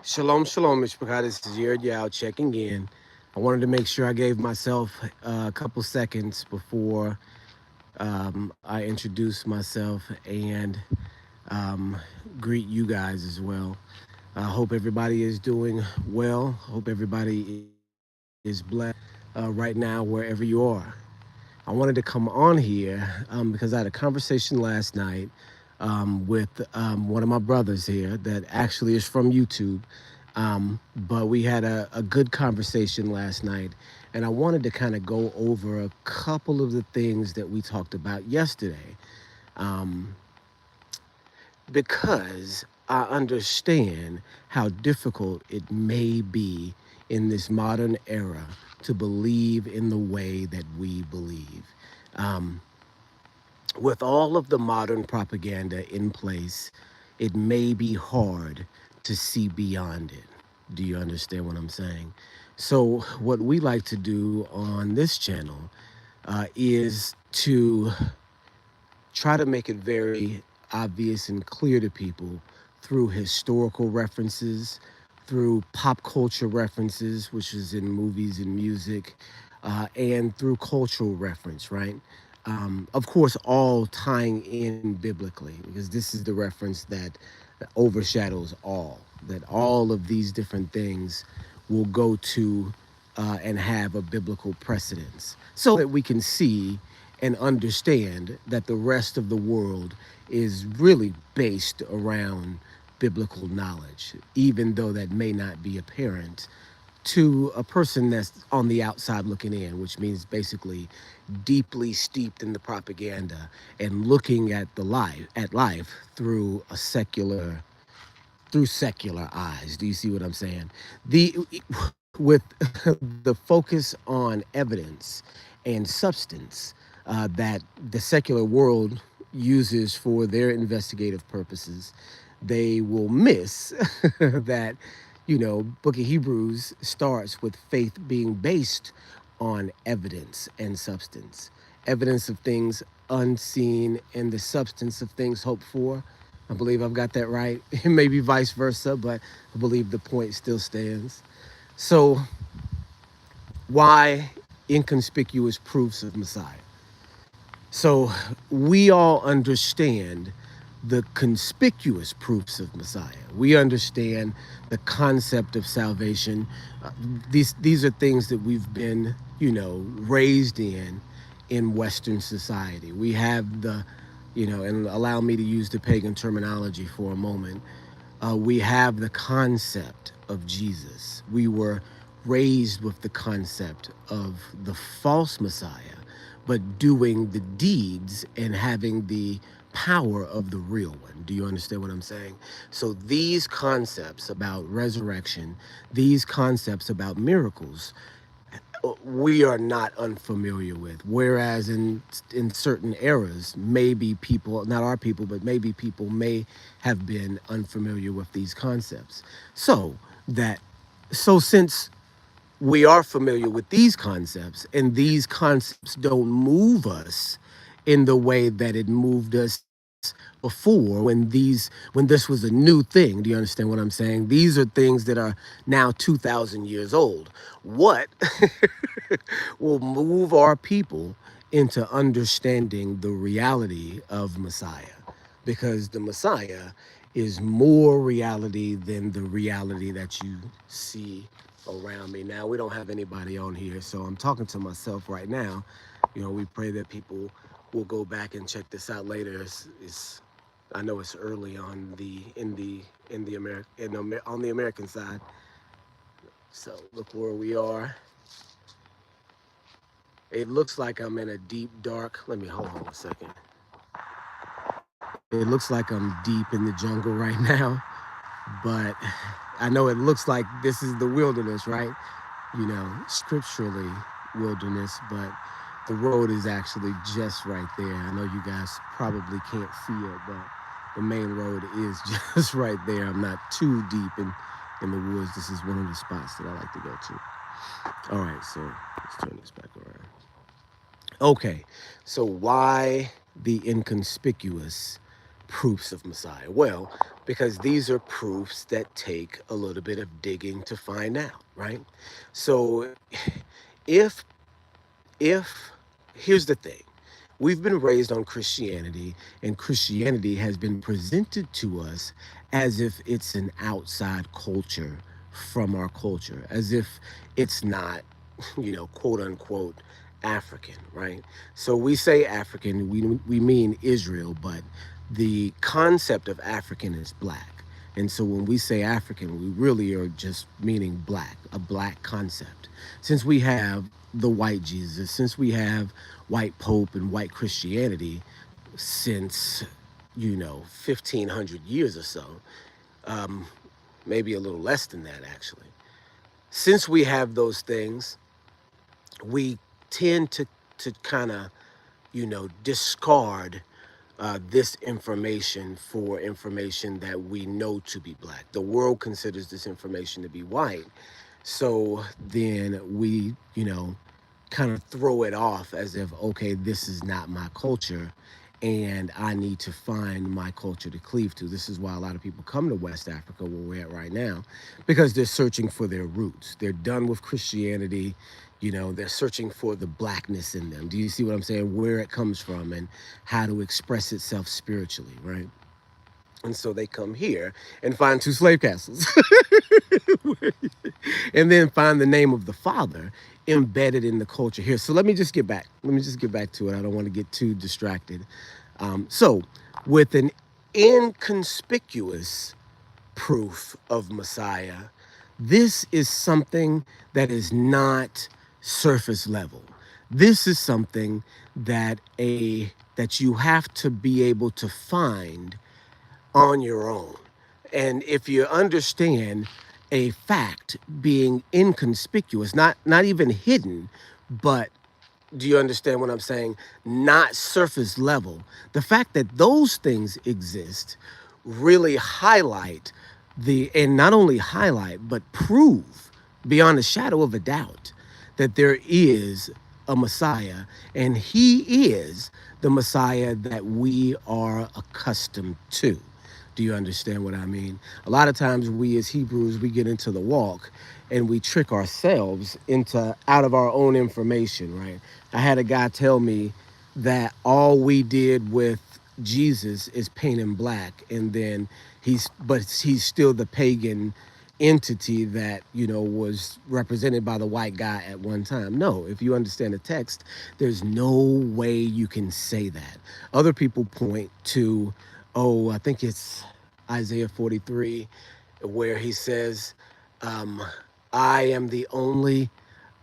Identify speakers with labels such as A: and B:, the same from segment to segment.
A: Shalom, shalom, Mishpachah. This is Yared Yao checking in. I wanted to make sure I gave myself a couple seconds before I introduce myself and um, greet you guys as well. I hope everybody is doing well. Hope everybody is blessed right now, wherever you are. I wanted to come on here because I had a conversation last night with one of my brothers here that actually is from YouTube. But we had a good conversation last night, and I wanted to kind of go over a couple of the things that we talked about yesterday. Um, because I understand how difficult it may be in this modern era to believe in the way that we believe. Um, with all of the modern propaganda in place, it may be hard to see beyond it. Do you understand what I'm saying? So, what we like to do on this channel is to try to make it very obvious and clear to people through historical references, through pop culture references, which is in movies and music, and through cultural reference, right? Of course, all tying in biblically, because this is the reference that overshadows all, that all of these different things will go to and have a biblical precedence so that we can see and understand that the rest of the world is really based around biblical knowledge, even though that may not be apparent to a person that's on the outside looking in, which means basically deeply steeped in the propaganda and looking at life through a secular eyes. Do you see what I'm saying? The with the focus on evidence and substance that the secular world uses for their investigative purposes, they will miss that, Book of Hebrews starts with faith being based on evidence and substance, evidence of things unseen and the substance of things hoped for. I believe I've got that right. Maybe vice versa, but I believe the point still stands. So, why inconspicuous proofs of Messiah? So, we all understand the conspicuous proofs of Messiah. We understand the concept of salvation. These are things that we've been, raised in Western society. We have and allow me to use the pagan terminology for a moment. We have the concept of Jesus. We were raised with the concept of the false Messiah, but doing the deeds and having the power of the real one. Do you understand what I'm saying? So these concepts about resurrection, these concepts about miracles, we are not unfamiliar with. Whereas in certain eras, maybe people, not our people, but maybe people may have been unfamiliar with these concepts. So that since we are familiar with these concepts, and these concepts don't move us in the way that it moved us before when this was a new thing. Do you understand what I'm saying? These are things that are now 2,000 years old. What will move our people into understanding the reality of Messiah? Because the Messiah is more reality than the reality that you see around me. Now, we don't have anybody on here, so I'm talking to myself right now. We pray that people will go back and check this out later. I know it's early on on the American side. So look where we are. It looks like I'm in a deep dark. Let me hold on a second. It looks like I'm deep in the jungle right now, but I know it looks like this is the wilderness, right? Scripturally wilderness, but the road is actually just right there. I know you guys probably can't see it, but the main road is just right there. I'm not too deep in the woods. This is one of the spots that I like to go to. All right, so let's turn this back around. Okay, so why the inconspicuous proofs of Messiah? Well, because these are proofs that take a little bit of digging to find out, right? So if if here's the thing, we've been raised on Christianity, and Christianity has been presented to us as if it's an outside culture from our culture, as if it's not, quote unquote, African, right? So we say African, we mean Israel, but the concept of African is black. And so when we say African, we really are just meaning black, a black concept. Since we have the white Jesus, since we have white Pope and white Christianity since, 1,500 years or so, maybe a little less than that, actually. Since we have those things, we tend to kind of, discard this information for information that we know to be black. The world considers this information to be white. So then we, kind of throw it off as if, okay, this is not my culture and I need to find my culture to cleave to. This is why a lot of people come to West Africa, where we're at right now, because they're searching for their roots. They're done with Christianity. They're searching for the blackness in them. Do you see what I'm saying? Where it comes from and how to express itself spiritually, right? And so they come here and find two slave castles and then find the name of the father embedded in the culture here. So let me just get back. Let me just get back to it. I don't want to get too distracted. So, with an inconspicuous proof of Messiah, this is something that is not surface level. This is something that you have to be able to find on your own. And if you understand a fact being inconspicuous, not even hidden, but do you understand what I'm saying? Not surface level. The fact that those things exist really highlight and not only highlight, but prove beyond a shadow of a doubt that there is a Messiah, and he is the Messiah that we are accustomed to. Do you understand what I mean? A lot of times we as Hebrews, we get into the walk and we trick ourselves into out of our own information, right? I had a guy tell me that all we did with Jesus is paint him black, and then he's still the pagan entity that was represented by the white guy at one time. No, if you understand the text, there's no way you can say that. Other people point to, oh, I think it's Isaiah 43, where he says, um, I am the only,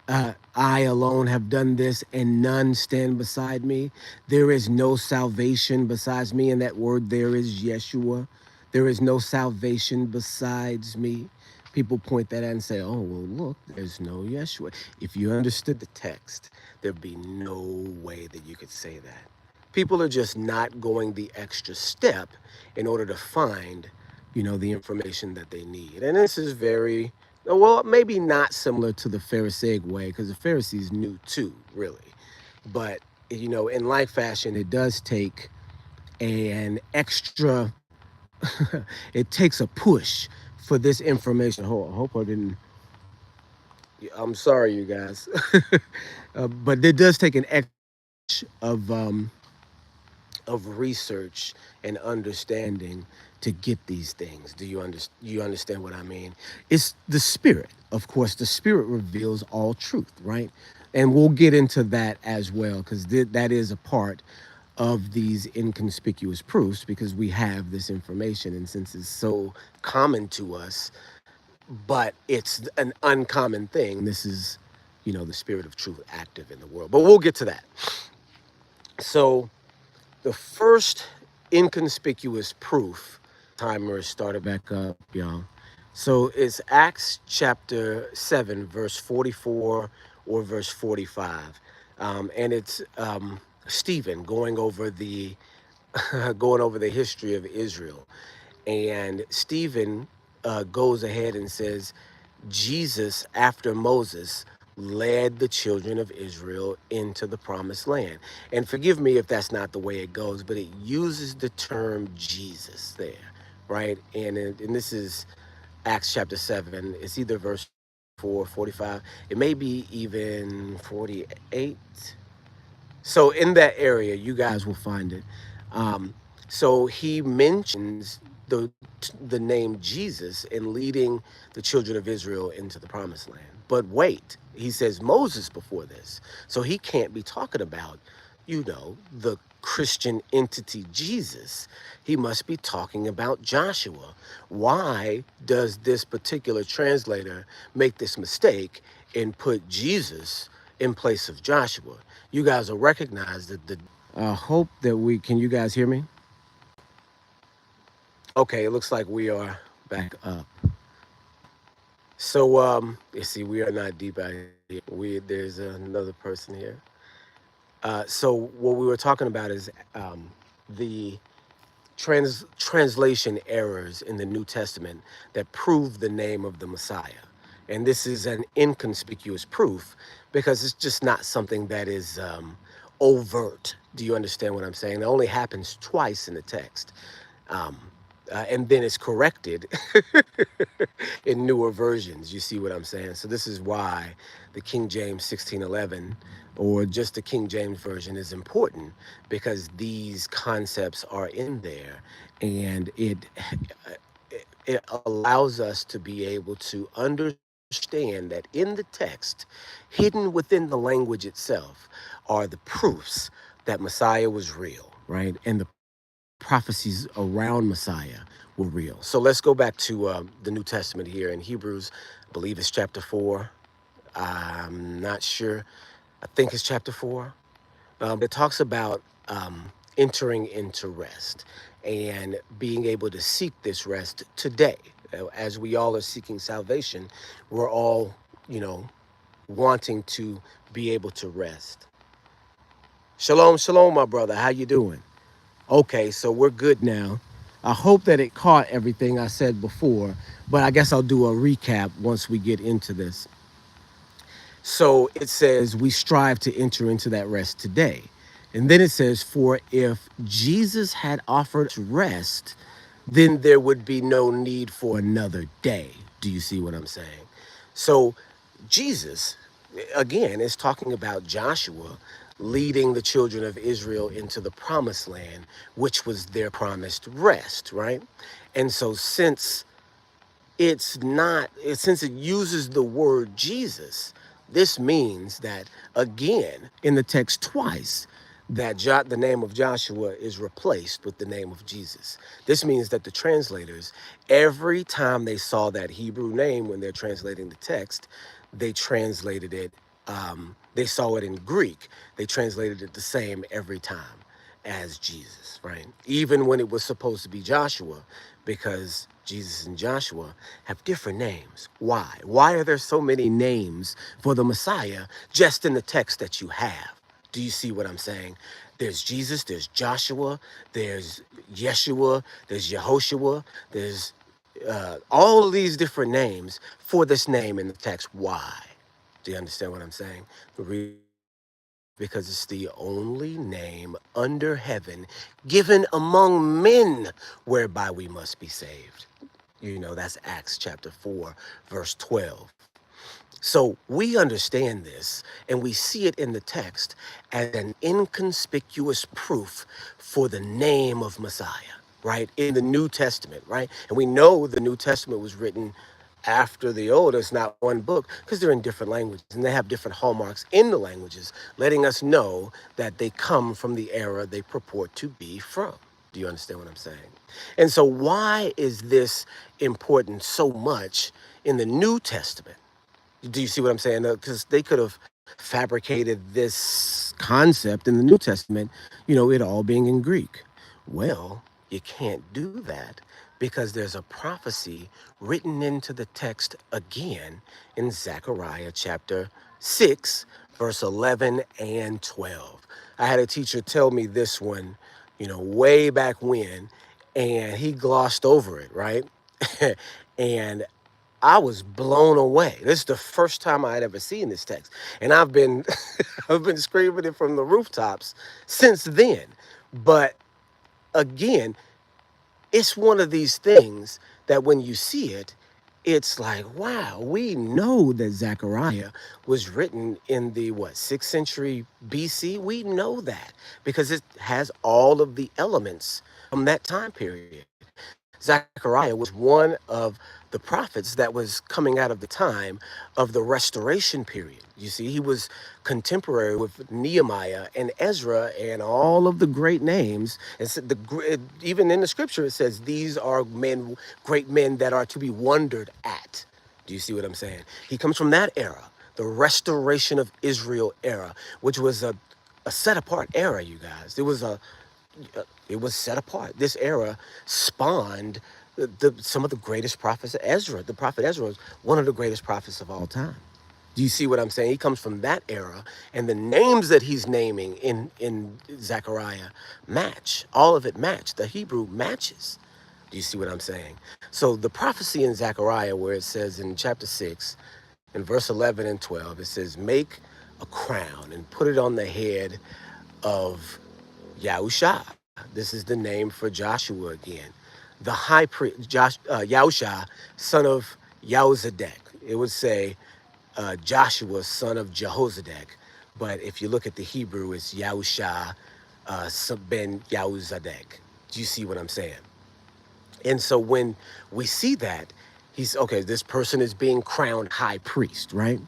A: I alone have done this, and none stand beside me. There is no salvation besides me. And that word there is Yeshua. There is no salvation besides me. People point that out and say, oh, well, look, there's no Yeshua. If you understood the text, there'd be no way that you could say that. People are just not going the extra step in order to find, the information that they need. And this is very, well, maybe not similar to the Pharisaic way, because the Pharisees knew too, really. But, in like fashion, it does take an extra, it takes a push for this information. Hold on, I hope I didn't, I'm sorry, you guys. But it does take an extra of, research and understanding to get these things. Do you understand what I mean? It's the spirit. Of course, the spirit reveals all truth, right? And we'll get into that as well, because that is a part of these inconspicuous proofs, because we have this information, and since it's so common to us, but it's an uncommon thing, this is, the spirit of truth active in the world. But we'll get to that. So the first inconspicuous proof, timer started back up, y'all. So it's Acts chapter 7, verse 44 or verse 45. And it's Stephen going over the going over the history of Israel. And Stephen goes ahead and says, Jesus, after Moses, led the children of Israel into the promised land. And forgive me if that's not the way it goes, but it uses the term Jesus there, right? And this is Acts chapter 7. It's either verse 4, 45. It may be even 48. So in that area, you guys will find it. Um, so he mentions the name Jesus in leading the children of Israel into the promised land. But wait, he says Moses before this. So he can't be talking about, the Christian entity Jesus. He must be talking about Joshua. Why does this particular translator make this mistake and put Jesus in place of Joshua? You guys will recognize that the hope that can you guys hear me? Okay, it looks like we are back up. So you see, we are not deep out here. There's another person here. So what we were talking about is the translation errors in the New Testament that prove the name of the Messiah. And this is an inconspicuous proof because it's just not something that is overt. Do you understand what I'm saying? It only happens twice in the text. Um, and then it's corrected in newer versions. You see what I'm saying? So this is why the King James 1611 or just the King James version is important because these concepts are in there and it allows us to be able to understand that in the text, hidden within the language itself, are the proofs that Messiah was real, right? And the prophecies around Messiah were real. So let's go back to the New Testament here in Hebrews. I believe it's chapter 4. I'm not sure. I think it's chapter 4. It talks about entering into rest and being able to seek this rest today. As we all are seeking salvation, we're all, you know, wanting to be able to rest. Shalom, shalom, my brother. How you doing? Okay, so we're good now. I hope that it caught everything I said before, but I guess I'll do a recap once we get into this. So it says we strive to enter into that rest today. And then it says, for if Jesus had offered rest, then there would be no need for another day. Do you see what I'm saying? So Jesus, again, is talking about Joshua leading the children of Israel into the promised land, which was their promised rest, right? And so since it uses the word Jesus, this means that again in the text twice that the name of Joshua is replaced with the name of Jesus. This means that the translators, every time they saw that Hebrew name when they're translating the text, they translated it, they saw it in Greek, they translated it the same every time as Jesus, right? Even when it was supposed to be Joshua, because Jesus and Joshua have different names. Why? Why are there so many names for the Messiah just in the text that you have? Do you see what I'm saying? There's Jesus, there's Joshua, there's Yeshua, there's Yehoshua, there's all of these different names for this name in the text. Why? Do you understand what I'm saying? Because it's the only name under heaven given among men whereby we must be saved. That's Acts chapter 4, verse 12. So we understand this and we see it in the text as an inconspicuous proof for the name of Messiah, right? In the New Testament, right? And we know the New Testament was written after the Old. It's not one book because they're in different languages and they have different hallmarks in the languages, letting us know that they come from the era they purport to be from. Do you understand what I'm saying? And so why is this important so much in the New Testament? Do you see what I'm saying? Because they could have fabricated this concept in the New Testament, it all being in Greek. Well, you can't do that because there's a prophecy written into the text again in Zechariah chapter 6, verse 11 and 12. I had a teacher tell me this one, way back when, and he glossed over it, right? And I was blown away. This is the first time I had ever seen this text, and I've been I've been screaming it from the rooftops since then. But again, it's one of these things that when you see it, it's like, wow, we know that Zechariah was written in the what, 6th century BC. We know that because it has all of the elements from that time period. Zechariah was one of the prophets that was coming out of the time of the restoration period. You see, he was contemporary with Nehemiah and Ezra and all of the great names. And so even in the scripture, it says these are men, great men that are to be wondered at. Do you see what I'm saying? He comes from that era, the restoration of Israel era, which was a set apart era, you guys. It was set apart. This era spawned some of the greatest prophets. Ezra, the prophet Ezra, was one of the greatest prophets of all time. Do you see what I'm saying? He comes from that era, and the names that he's naming in Zechariah match. All of it match. The Hebrew matches. Do you see what I'm saying? So the prophecy in Zechariah, where it says in chapter 6, in verse 11 and 12, it says, "Make a crown and put it on the head of Yahusha." This is the name for Joshua again. The high priest, Yahusha, son of Yahozadek. It would say Joshua, son of Jehozadak. But if you look at the Hebrew, it's Yahusha, ben Yahozadek. Do you see what I'm saying? And so when we see that, he's okay, this person is being crowned high priest, right?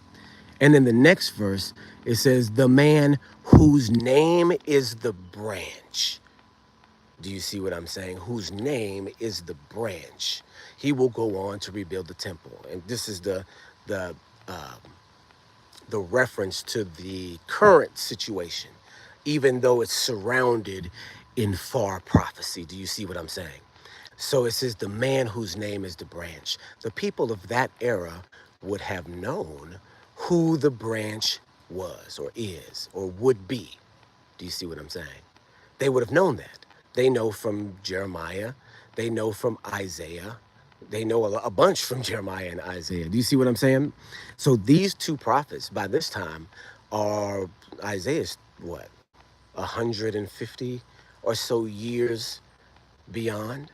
A: And then the next verse, it says, the man whose name is the branch. Do you see what I'm saying? Whose name is the branch. He will go on to rebuild the temple. And this is the uh, the reference to the current situation, even though it's surrounded in far prophecy. Do you see what I'm saying? So it says the man whose name is the branch. The people of that era would have known who the branch was or is or would be. Do you see what I'm saying? They would have known that. They know from Jeremiah. They know from Isaiah. They know a bunch from Jeremiah and Isaiah. Do you see what I'm saying? So these two prophets by this time are Isaiah's what, 150 or so years beyond,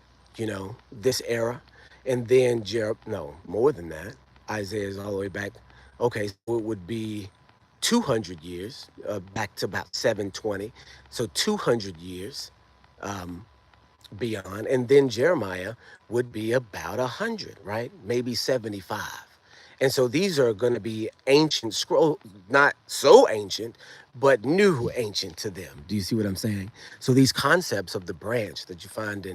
A: this era. And then no, more than that. Isaiah is all the way back. Okay, so it would be 200 years, back to about 720. So 200 years beyond. And then Jeremiah would be about 100, right? Maybe 75. And so these are going to be ancient scroll, not so ancient, but new ancient to them. Do you see what I'm saying? So these concepts of the branch that you find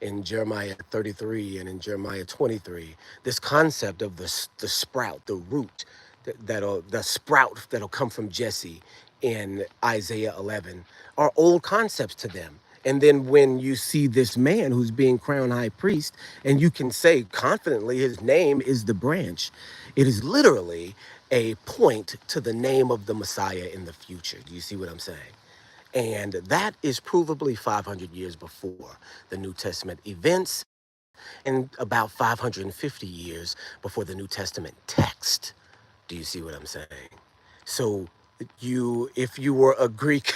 A: in Jeremiah 33 and in Jeremiah 23, this concept of the sprout, the root, the sprout that'll come from Jesse in Isaiah 11 are old concepts to them. And then when you see this man who's being crowned high priest, and you can say confidently his name is the branch, it is literally a point to the name of the Messiah in the future. Do you see what I'm saying? And that is provably 500 years before the New Testament events and about 550 years before the New Testament text. Do you see what I'm saying? So if you were a Greek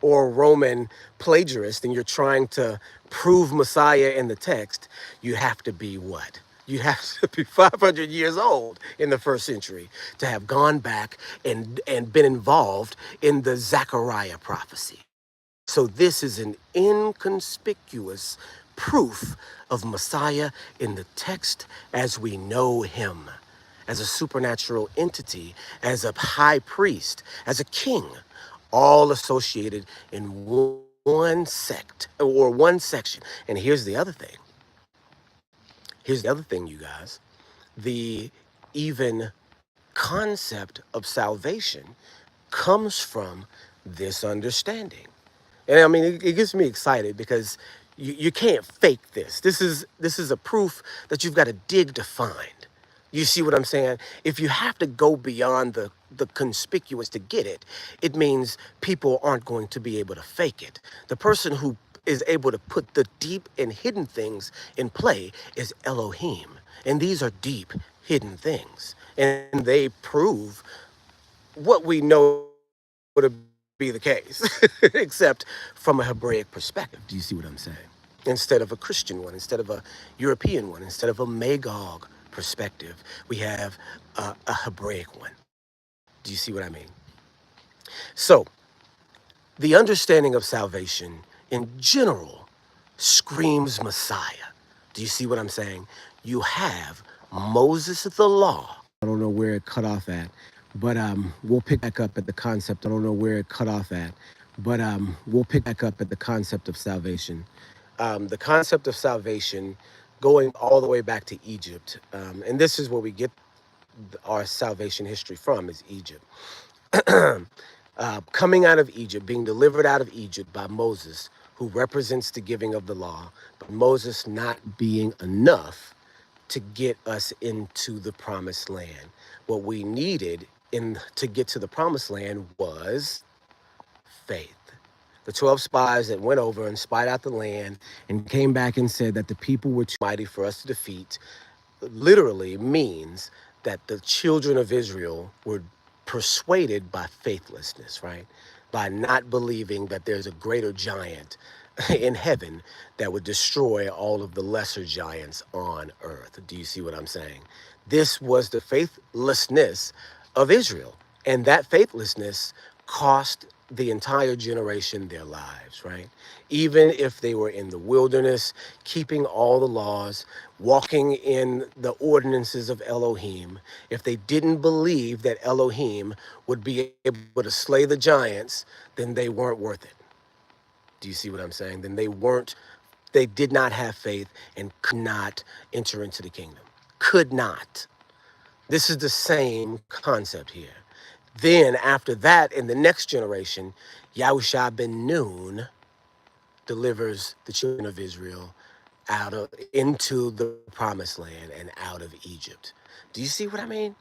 A: or a Roman plagiarist and you're trying to prove Messiah in the text, you have to be what? You have to be 500 years old in the first century to have gone back and been involved in the Zechariah prophecy. So this is an inconspicuous proof of Messiah in the text as we know him, as a supernatural entity, as a high priest, as a king, all associated in one sect or one section. And here's the other thing. Here's the other thing, you guys. The even concept of salvation comes from this understanding. And I mean, it gets me excited because you can't fake this. This is a proof that you've got to dig to find. You see what I'm saying? If you have to go beyond the conspicuous to get it, it means people aren't going to be able to fake it. The person who is able to put the deep and hidden things in play is Elohim. And these are deep, hidden things. And they prove what we know to be the case, except from a Hebraic perspective. Do you see what I'm saying? Instead of a Christian one, instead of a European one, instead of a Magog perspective, we have a Hebraic one. Do you see what I mean? So, the understanding of salvation in general screams Messiah. Do you see what I'm saying? You have Moses the law. I don't know where it cut off at, but we'll pick back up at the concept. I don't know where it cut off at, but we'll pick back up at the concept of salvation. The concept of salvation going all the way back to Egypt. And this is where we get our salvation history from, is Egypt. Coming out of Egypt, being delivered out of Egypt by Moses, who represents the giving of the law, but Moses not being enough to get us into the promised land. What we needed to get to the promised land was faith. The 12 spies that went over and spied out the land and came back and said that the people were too mighty for us to defeat literally means that the children of Israel were persuaded by faithlessness, right? By not believing that there's a greater giant in heaven that would destroy all of the lesser giants on earth. Do you see what I'm saying? This was the faithlessness of Israel. And that faithlessness cost the entire generation their lives, right? Even if they were in the wilderness, keeping all the laws, walking in the ordinances of Elohim, if they didn't believe that Elohim would be able to slay the giants, then they weren't worth it. Do you see what I'm saying? Then they did not have faith and could not enter into the kingdom. Could not. This is the same concept here. Then after that, in the next generation, Yahushua ben Nun delivers the children of Israel into the promised land and out of Egypt. Do you see what I mean?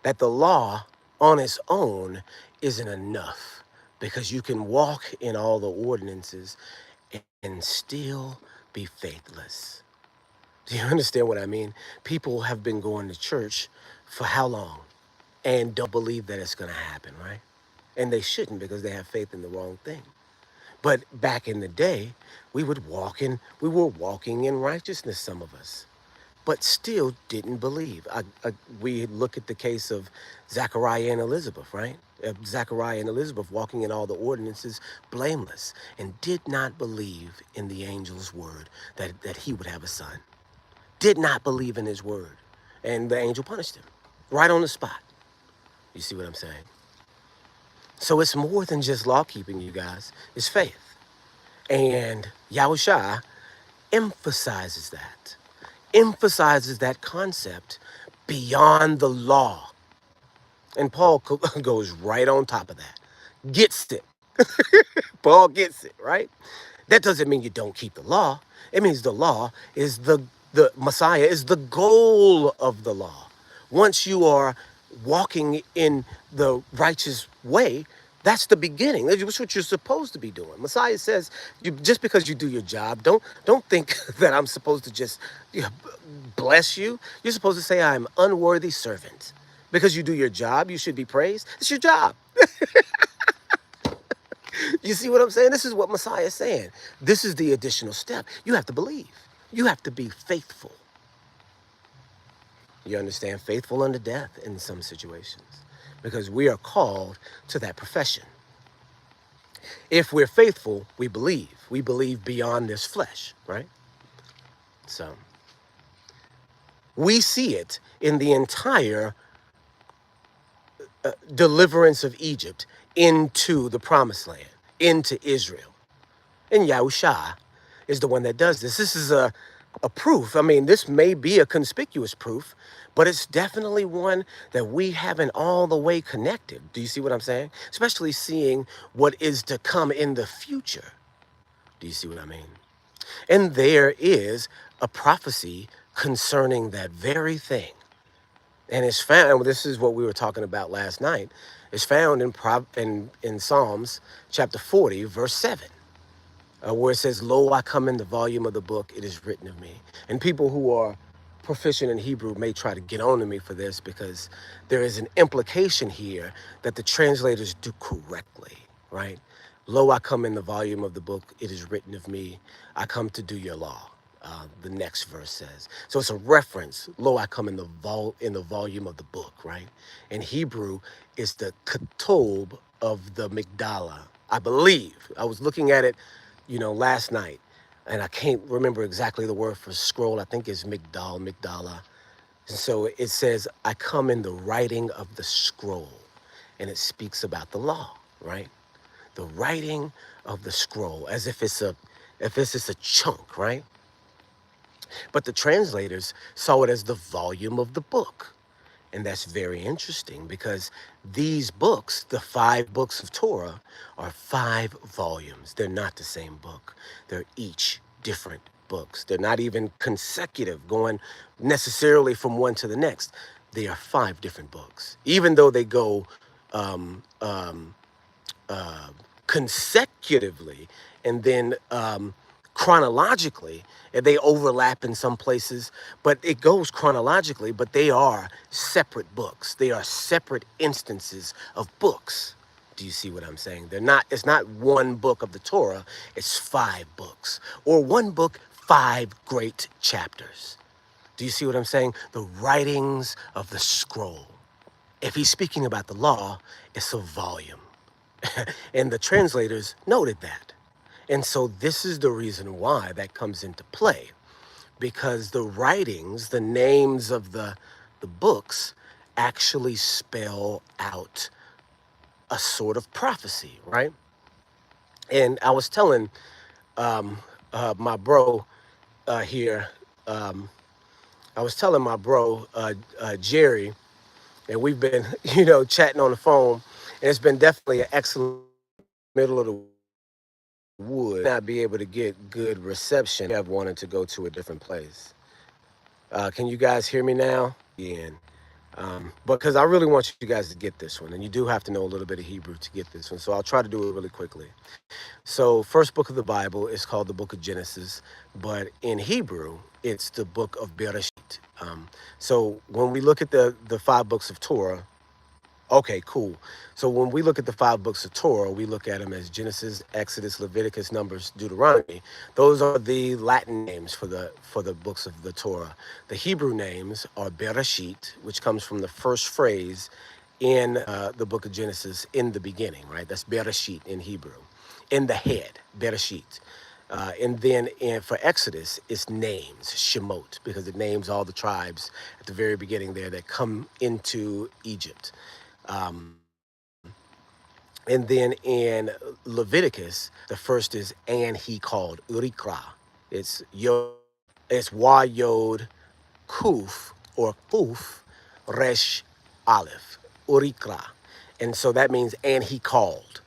A: That the law on its own isn't enough, because you can walk in all the ordinances and still be faithless. Do you understand what I mean? People have been going to church for how long and don't believe that it's going to happen, right? And they shouldn't, because they have faith in the wrong thing. But back in the day, we were walking in righteousness, some of us, but still didn't believe. We look at the case of Zachariah and Elizabeth, right? Zachariah and Elizabeth walking in all the ordinances blameless, and did not believe in the angel's word that he would have a son. Did not believe in his word. And the angel punished him right on the spot. You see what I'm saying? So it's more than just law keeping, you guys. It's faith. And Yahushua emphasizes that concept beyond the law. And Paul goes right on top of that. Gets it. Paul gets it, right? That doesn't mean you don't keep the law. It means the law is the Messiah is the goal of the law. Once you are walking in the righteous way, that's the beginning. That's what you're supposed to be doing. Messiah says, just because you do your job, don't think that I'm supposed to just bless you. You're supposed to say, I'm unworthy servant. Because you do your job, you should be praised. It's your job. You see what I'm saying? This is what Messiah is saying. This is the additional step. You have to believe. You have to be faithful. You understand? Faithful unto death in some situations, because we are called to that profession. If we're faithful, we believe. We believe beyond this flesh, right? So we see it in the entire deliverance of Egypt into the promised land, into Israel. And Yahushua is the one that does this. This is a proof. I mean, this may be a conspicuous proof, but it's definitely one that we haven't all the way connected. Do you see what I'm saying? Especially seeing what is to come in the future. Do you see what I mean? And there is a prophecy concerning that very thing. And it's found, this is what we were talking about last night, it's found in Psalms chapter 40, verse 7. where it says, "Lo, I come in the volume of the book, it is written of me." And people who are proficient in Hebrew may try to get on to me for this because there is an implication here that the translators do correctly, right? "Lo, I come in the volume of the book, it is written of me. I come to do your law." The next verse says. So it's a reference. "Lo, I come in the volume of the book," right? In Hebrew, it's the katob of the Migdala. I believe. I was looking at it, last night, and I can't remember exactly the word for scroll. I think it's Migdala. And so it says, "I come in the writing of the scroll," and it speaks about the law, right? The writing of the scroll, as if it's just a chunk, right? But the translators saw it as the volume of the book. And that's very interesting because these books, the 5 books of Torah, are 5 volumes. They're not the same book. They're each different books. They're not even consecutive, going necessarily from one to the next. They are 5 different books, even though they go um, um, uh, consecutively and then chronologically, and they overlap in some places, but it goes chronologically, but they are separate books. They are separate instances of books. Do you see what I'm saying? It's not one book of the Torah, it's 5 books. Or one book, 5 great chapters. Do you see what I'm saying? The writings of the scroll. If he's speaking about the law, it's a volume. And the translators noted that. And so this is the reason why that comes into play, because the writings, the names of the books actually spell out a sort of prophecy, right? And I was telling my bro here, um, I was telling my bro Jerry, and we've been, chatting on the phone, and it's been definitely an excellent middle of the would not be able to get good reception. I've wanted to go to a different place. Can you guys hear me now? Yeah. Because I really want you guys to get this one, and you do have to know a little bit of Hebrew to get this one. So I'll try to do it really quickly. So, first book of the Bible is called the Book of Genesis, but in Hebrew, it's the Book of Bereshit. So when we look at the 5 books of Torah. Okay, cool. So when we look at the 5 books of Torah, we look at them as Genesis, Exodus, Leviticus, Numbers, Deuteronomy. Those are the Latin names for the books of the Torah. The Hebrew names are Bereshit, which comes from the first phrase in the book of Genesis, "in the beginning," right? That's Bereshit in Hebrew. In the head, Bereshit. And then for Exodus, it's names, Shemot, because it names all the tribes at the very beginning there that come into Egypt. Um, and then in Leviticus, the first is "and he called," Urikra. It's Yod, it's Wa Yod Kuf or Kuf Resh Aleph, Urikra. And so that means "and he called."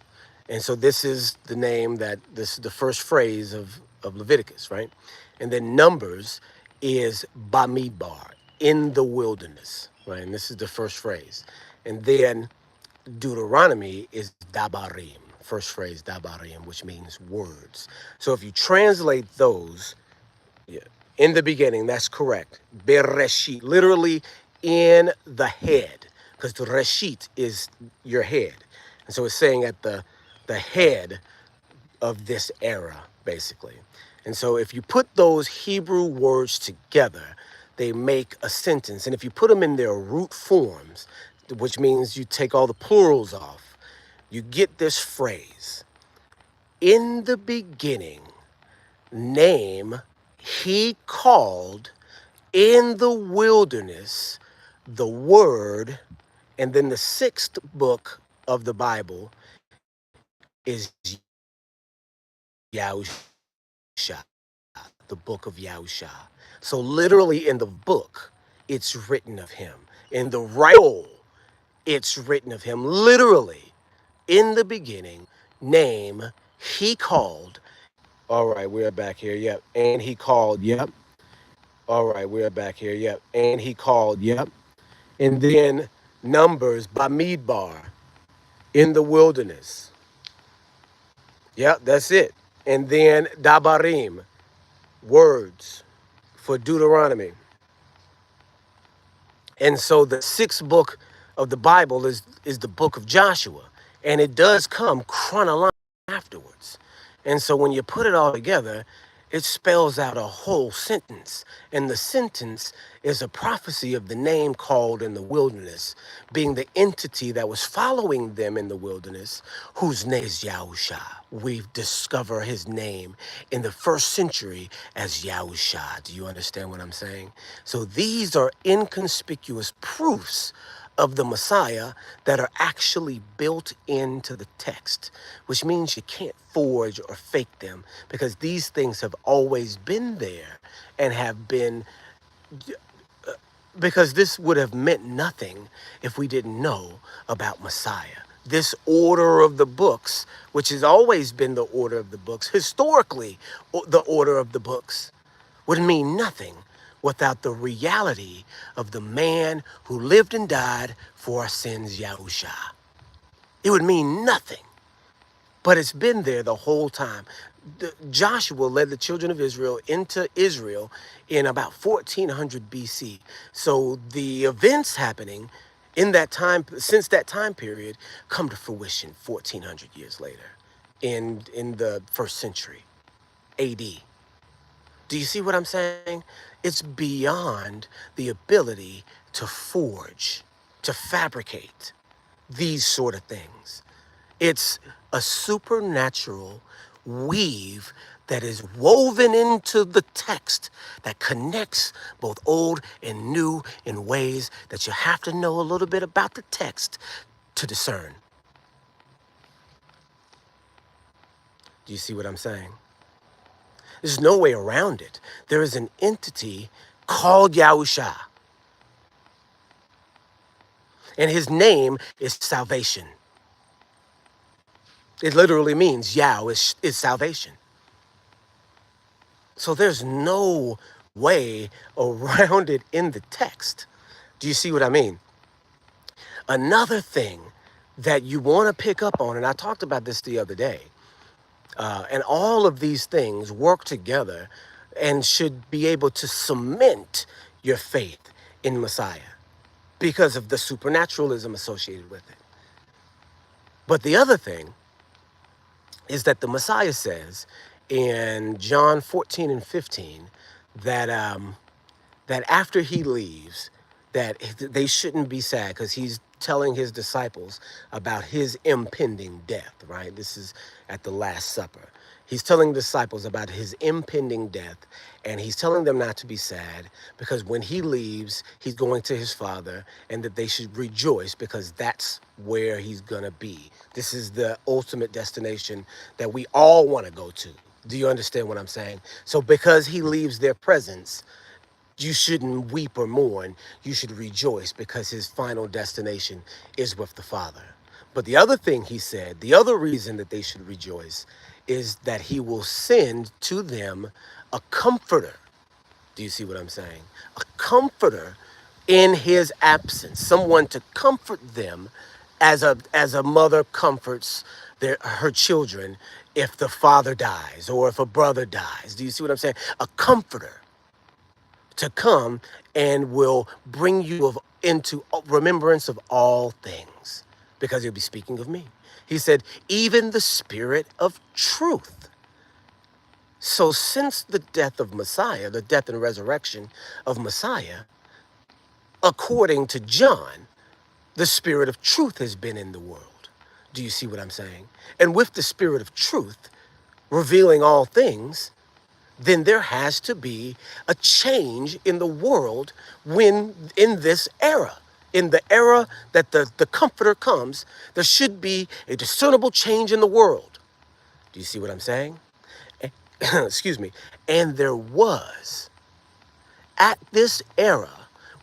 A: And so this is the name this is the first phrase of Leviticus, right? And then Numbers is Bamidbar, "in the wilderness," right? And this is the first phrase. And then Deuteronomy is Dabarim, first phrase Dabarim, which means words. So if you translate those, yeah, in the beginning, that's correct. Bereshit, literally in the head, because the reshit is your head. And so it's saying at the head of this era, basically. And so if you put those Hebrew words together, they make a sentence. And if you put them in their root forms, which means you take all the plurals off, you get this phrase: "In the beginning, name, he called in the wilderness the word," and then the 6th book of the Bible is Yahusha, the book of Yahusha. So literally in the book, it's written of him. In the roll, it's written of him. Literally, in the beginning, name, he called. All right, we're back here. Yep. And he called. Yep. All right, we're back here. Yep. And he called. Yep. And then Numbers, Bamidbar, in the wilderness. Yep, that's it. And then Dabarim, words for Deuteronomy. And so the sixth book of the Bible is the book of Joshua. And it does come chronologically afterwards. And so when you put it all together, it spells out a whole sentence. And the sentence is a prophecy of the name called in the wilderness, being the entity that was following them in the wilderness, whose name is Yahusha. We discover his name in the first century as Yahusha. Do you understand what I'm saying? So these are inconspicuous proofs of the Messiah that are actually built into the text, which means you can't forge or fake them because these things have always been there and have been, because this would have meant nothing if we didn't know about Messiah. This order of the books, which has always been the order of the books, historically, the order of the books, would mean nothing without the reality of the man who lived and died for our sins, Yahusha. It would mean nothing, but it's been there the whole time. Joshua led the children of Israel into Israel in about 1400 BC. So the events happening in that time, since that time period, come to fruition 1400 years later in the first century AD. Do you see what I'm saying? It's beyond the ability to forge, to fabricate these sort of things. It's a supernatural weave that is woven into the text that connects both old and new in ways that you have to know a little bit about the text to discern. Do you see what I'm saying? There's no way around it. There is an entity called Yahusha. And his name is salvation. It literally means Yah is salvation. So there's no way around it in the text. Do you see what I mean? Another thing that you want to pick up on, and I talked about this the other day, and all of these things work together and should be able to cement your faith in Messiah because of the supernaturalism associated with it. But the other thing is that the Messiah says in John 14 and 15 that that after he leaves, that they shouldn't be sad because he's telling his disciples about his impending death, right? This is at the Last Supper. He's telling disciples about his impending death, and he's telling them not to be sad because when he leaves, he's going to his Father, and that they should rejoice because that's where he's gonna be. This is the ultimate destination that we all want to go to. Do you understand what I'm saying? So because he leaves their presence, you shouldn't weep or mourn. You should rejoice because his final destination is with the Father. But the other thing he said, the other reason that they should rejoice is that he will send to them a comforter. Do you see what I'm saying? A comforter in his absence, someone to comfort them as a mother comforts her children if the father dies or if a brother dies. Do you see what I'm saying? A comforter to come and will bring you into remembrance of all things, because he'll be speaking of me. He said, even the Spirit of truth. So since the death of Messiah, the death and resurrection of Messiah, according to John, the Spirit of truth has been in the world. Do you see what I'm saying? And with the Spirit of truth revealing all things, then there has to be a change in the world when in this era. In the era that the Comforter comes, there should be a discernible change in the world. Do you see what I'm saying? Excuse me. And there was, at this era,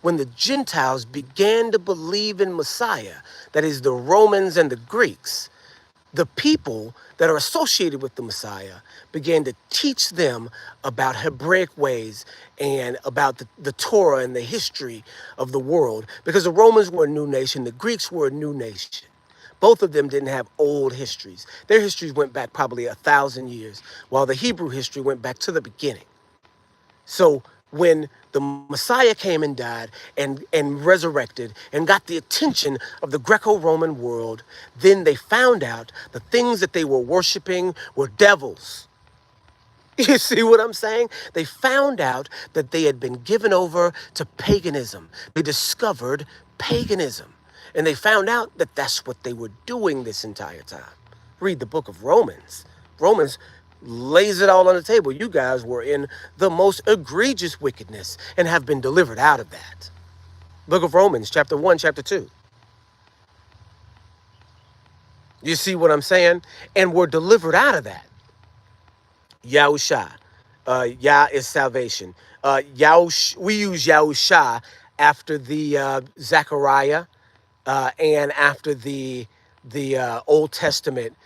A: when the Gentiles began to believe in Messiah, that is the Romans and the Greeks, the people that are associated with the Messiah began to teach them about Hebraic ways and about the Torah and the history of the world, because the Romans were a new nation, the Greeks were a new nation. Both of them didn't have old histories. Their histories went back probably 1,000 years, while the Hebrew history went back to the beginning. So when the Messiah came and died and resurrected and got the attention of the Greco-Roman world, then they found out the things that they were worshiping were devils. You see what I'm saying? They found out that they had been given over to paganism. They discovered paganism. And they found out that that's what they were doing this entire time. Read the book of Romans. Romans lays it all on the table. You guys were in the most egregious wickedness and have been delivered out of that. Book of Romans, chapter 1, chapter 2. You see what I'm saying? And we're delivered out of that. Yahusha. Yah is salvation. We use Yahusha after the Zechariah and after the Old Testament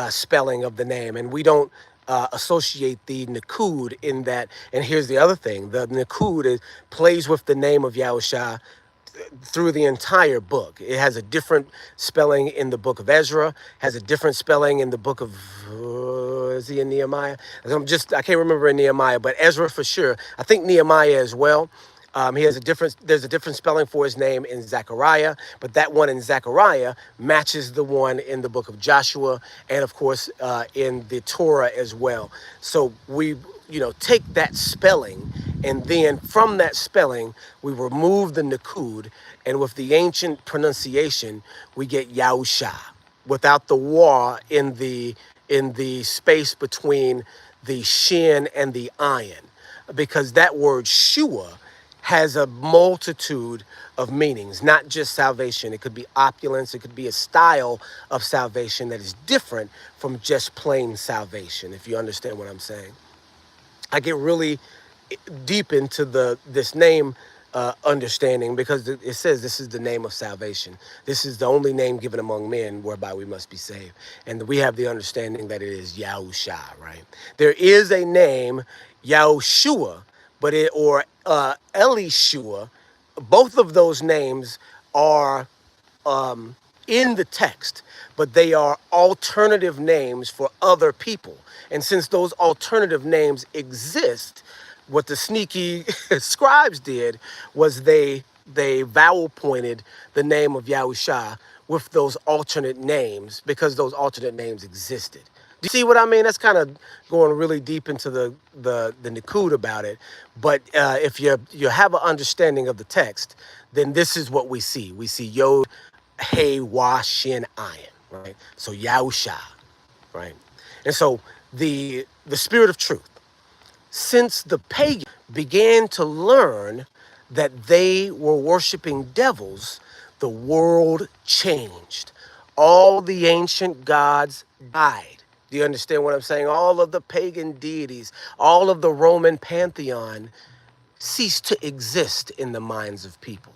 A: spelling of the name, and we don't associate the Nakud in that. And here's the other thing: the Nakud plays with the name of Yahusha through the entire book. It has a different spelling in the book of Ezra, has a different spelling in the book of, is he in Nehemiah? I can't remember in Nehemiah, but Ezra for sure. I think Nehemiah as well. There's a different spelling for his name in Zechariah, but that one in Zechariah matches the one in the book of Joshua and of course in the Torah as well. So we, take that spelling, and then from that spelling, we remove the Nakud, and with the ancient pronunciation, we get Yahusha, without the wa in the space between the shin and the ayin, because that word shua has a multitude of meanings, not just salvation. It could be opulence. It could be a style of salvation that is different from just plain salvation, if you understand what I'm saying. I get really deep into this name understanding, because it says this is the name of salvation. This is the only name given among men whereby we must be saved. And we have the understanding that it is Yahusha, right? There is a name, Yahushua, or Elishua. Both of those names are in the text, but they are alternative names for other people. And since those alternative names exist, what the sneaky scribes did was they vowel pointed the name of Yahusha with those alternate names, because those alternate names existed. Do you see what I mean? That's kind of going really deep into the Nikud about it. But if you have an understanding of the text, then this is what we see. We see Yod, Hey, Wa, Shin, Ayin, right? So Yahusha, right? And so the spirit of truth, since the pagans began to learn that they were worshiping devils, the world changed. All the ancient gods died. Do you understand what I'm saying? All of the pagan deities, all of the Roman pantheon ceased to exist in the minds of people.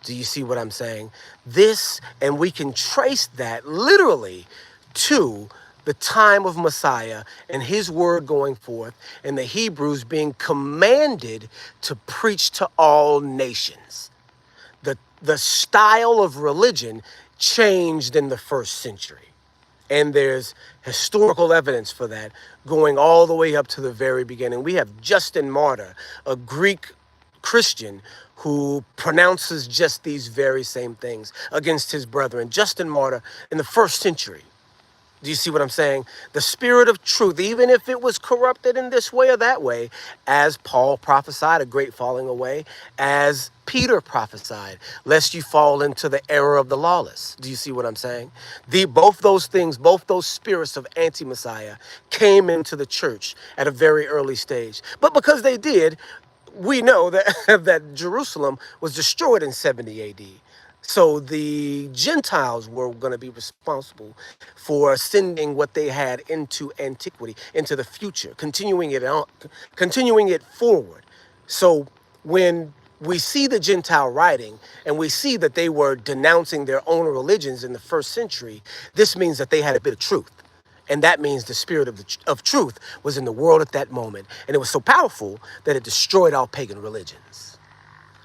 A: Do you see what I'm saying? And we can trace that literally to the time of Messiah and his word going forth, and the Hebrews being commanded to preach to all nations. The style of religion changed in the first century. And there's historical evidence for that going all the way up to the very beginning. We have Justin Martyr, a Greek Christian who pronounces just these very same things against his brethren. Justin Martyr in the first century. Do you see what I'm saying? The spirit of truth, even if it was corrupted in this way or that way, as Paul prophesied, a great falling away, as Peter prophesied, lest you fall into the error of the lawless. Do you see what I'm saying? Both those things, both those spirits of anti-Messiah came into the church at a very early stage. But because they did, we know that, that Jerusalem was destroyed in 70 AD. So the Gentiles were going to be responsible for sending what they had into antiquity, into the future, continuing it forward. So when we see the Gentile writing and we see that they were denouncing their own religions in the first century, this means that they had a bit of truth. And that means the spirit of truth was in the world at that moment. And it was so powerful that it destroyed all pagan religions.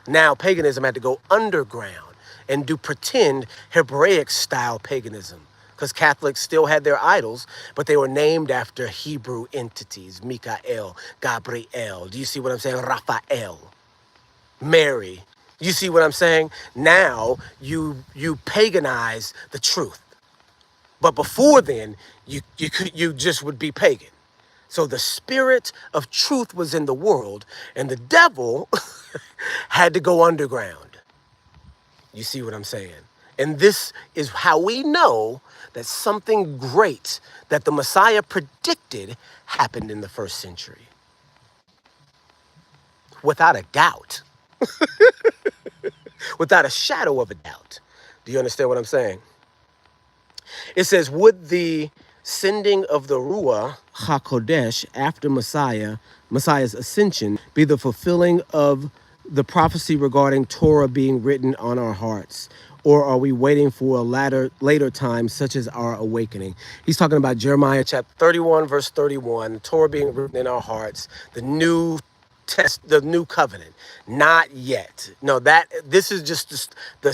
A: Now paganism had to go underground and do pretend Hebraic style paganism. Because Catholics still had their idols, but they were named after Hebrew entities. Michael, Gabriel. Do you see what I'm saying? Raphael, Mary. You see what I'm saying? Now you paganize the truth. But before then, you just would be pagan. So the spirit of truth was in the world, and the devil had to go underground. You see what I'm saying? And this is how we know that something great that the Messiah predicted happened in the first century. Without a doubt. Without a shadow of a doubt. Do you understand what I'm saying? It says, would the sending of the Ruach HaKodesh after Messiah's ascension, be the fulfilling of the prophecy regarding Torah being written on our hearts? Or are we waiting for a later time, such as our awakening? He's talking about Jeremiah chapter 31, verse 31, Torah being written in our hearts, the new covenant. Not yet. No, that this is just the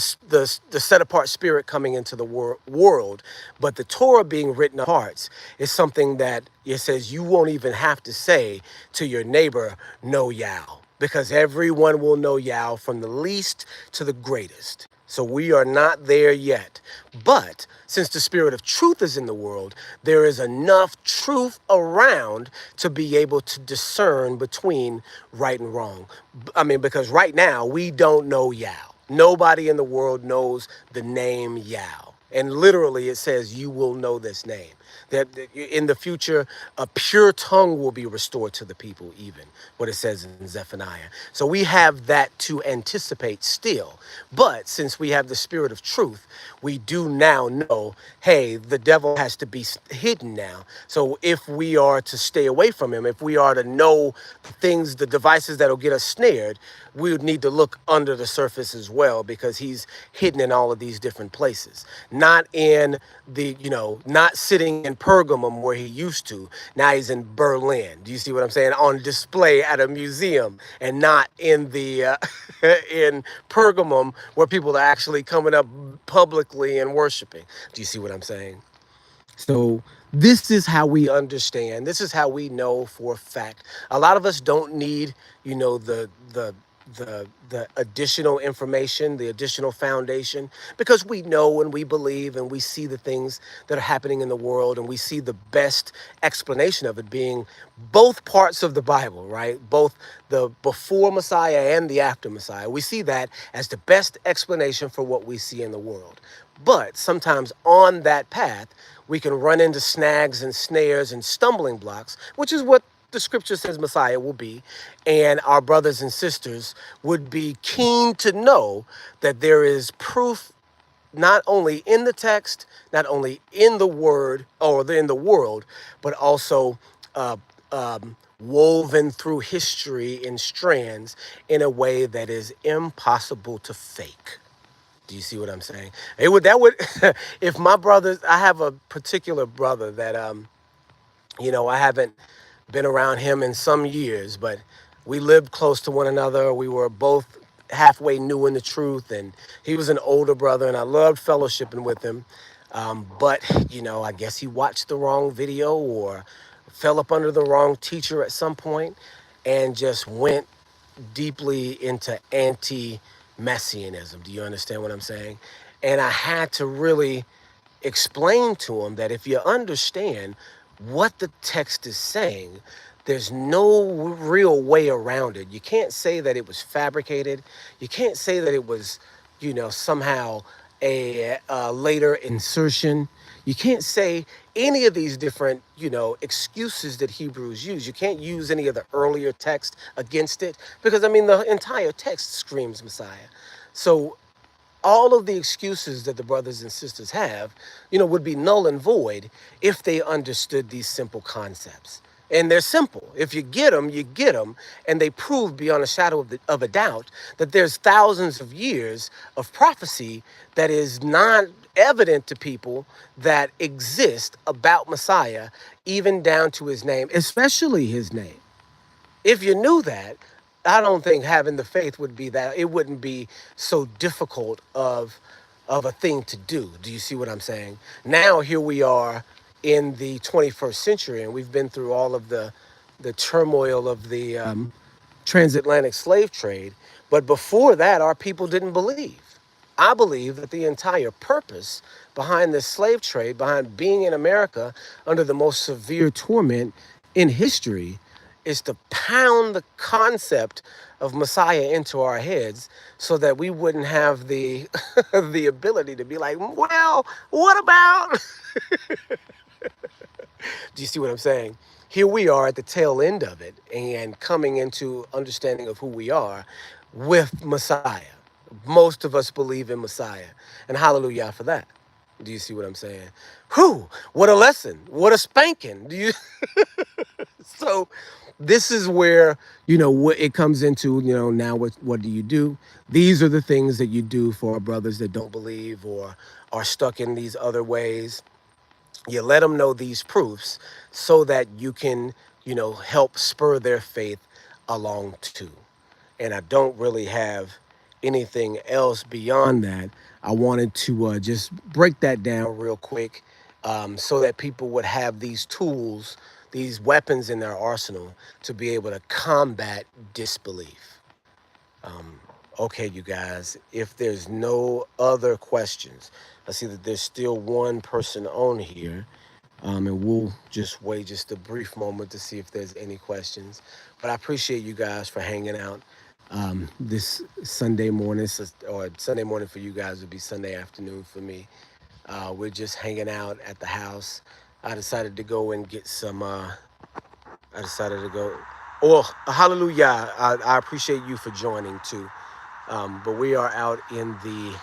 A: set apart spirit coming into the world. But the Torah being written in our hearts is something that it says you won't even have to say to your neighbor, "Know Yah," because everyone will know Yah from the least to the greatest. So we are not there yet. But since the spirit of truth is in the world, there is enough truth around to be able to discern between right and wrong. I mean, because right now we don't know Yah. Nobody in the world knows the name Yah. And literally it says you will know this name. That in the future, a pure tongue will be restored to the people, even what it says in Zephaniah. So we have that to anticipate still. But since we have the spirit of truth, we do now know, hey, the devil has to be hidden now. So if we are to stay away from him, if we are to know things, the devices that'll get us snared, we would need to look under the surface as well, because he's hidden in all of these different places. Not in the, not sitting in Pergamum where he used to. Now he's in Berlin. Do you see what I'm saying? On display at a museum, and not in the in Pergamum where people are actually coming up publicly and worshiping. Do you see what I'm saying? So this is how we understand. This is how we know for a fact. A lot of us don't need, the additional information, the additional foundation, because we know and we believe and we see the things that are happening in the world, and we see the best explanation of it being both parts of the Bible, right? Both the before Messiah and the after Messiah. We see that as the best explanation for what we see in the world. But sometimes on that path, we can run into snags and snares and stumbling blocks, which is what the scripture says Messiah will be. And our brothers and sisters would be keen to know that there is proof not only in the text, not only in the word or in the world, but also uh, woven through history in strands in a way that is impossible to fake. Do you see what I'm saying? If my brothers, I have a particular brother that, I haven't been around him in some years, but we lived close to one another. We were both halfway new in the truth, and he was an older brother, and I loved fellowshipping with him. But, I guess he watched the wrong video or fell up under the wrong teacher at some point and just went deeply into anti-messianism. Do you understand what I'm saying? And I had to really explain to him that if you understand what the text is saying, there's no real way around it. You can't say that it was fabricated. You can't say that it was, somehow a later insertion. You can't say any of these different, excuses that Hebrews use. You can't use any of the earlier text against it, because, the entire text screams Messiah. So all of the excuses that the brothers and sisters have, would be null and void if they understood these simple concepts. And they're simple. If you get them, you get them. And they prove beyond a shadow of a doubt that there's thousands of years of prophecy that is not evident to people that exist about Messiah, even down to his name, especially his name. If you knew that, I don't think having the faith would be that it wouldn't be so difficult of a thing to do. Do you see what I'm saying? Now here we are in the 21st century, and we've been through all of the turmoil of the transatlantic slave trade. But before that, our people didn't believe. I believe that the entire purpose behind this slave trade, behind being in America under the most severe torment in history, is to pound the concept of Messiah into our heads so that we wouldn't have the the ability to be like, well, what about? Do you see what I'm saying? Here we are at the tail end of it and coming into understanding of who we are with Messiah. Most of us believe in Messiah, and hallelujah for that. Do you see what I'm saying? Whew, what a lesson. What a spanking. Do you So this is where, what it comes into, now what do you do? These are the things that you do for our brothers that don't believe or are stuck in these other ways. You let them know these proofs so that you can, help spur their faith along too. And I don't really have anything else beyond that. I wanted to just break that down real quick, so that people would have these tools, these weapons in their arsenal to be able to combat disbelief. Okay, you guys, if there's no other questions, I see that there's still one person on here. And we'll just wait just a brief moment to see if there's any questions. But I appreciate you guys for hanging out this Sunday morning, or Sunday morning for you guys would be Sunday afternoon for me. We're just hanging out at the house. I decided to go and get some. I decided to go. Oh, hallelujah! I appreciate you for joining too. But we are out in the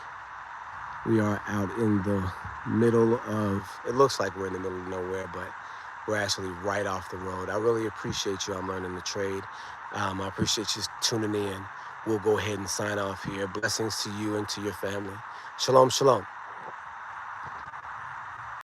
A: middle of, it looks like we're in the middle of nowhere, but we're actually right off the road. I really appreciate you. I'm learning the trade. I appreciate you tuning in. We'll go ahead and sign off here. Blessings to you and to your family. Shalom, shalom.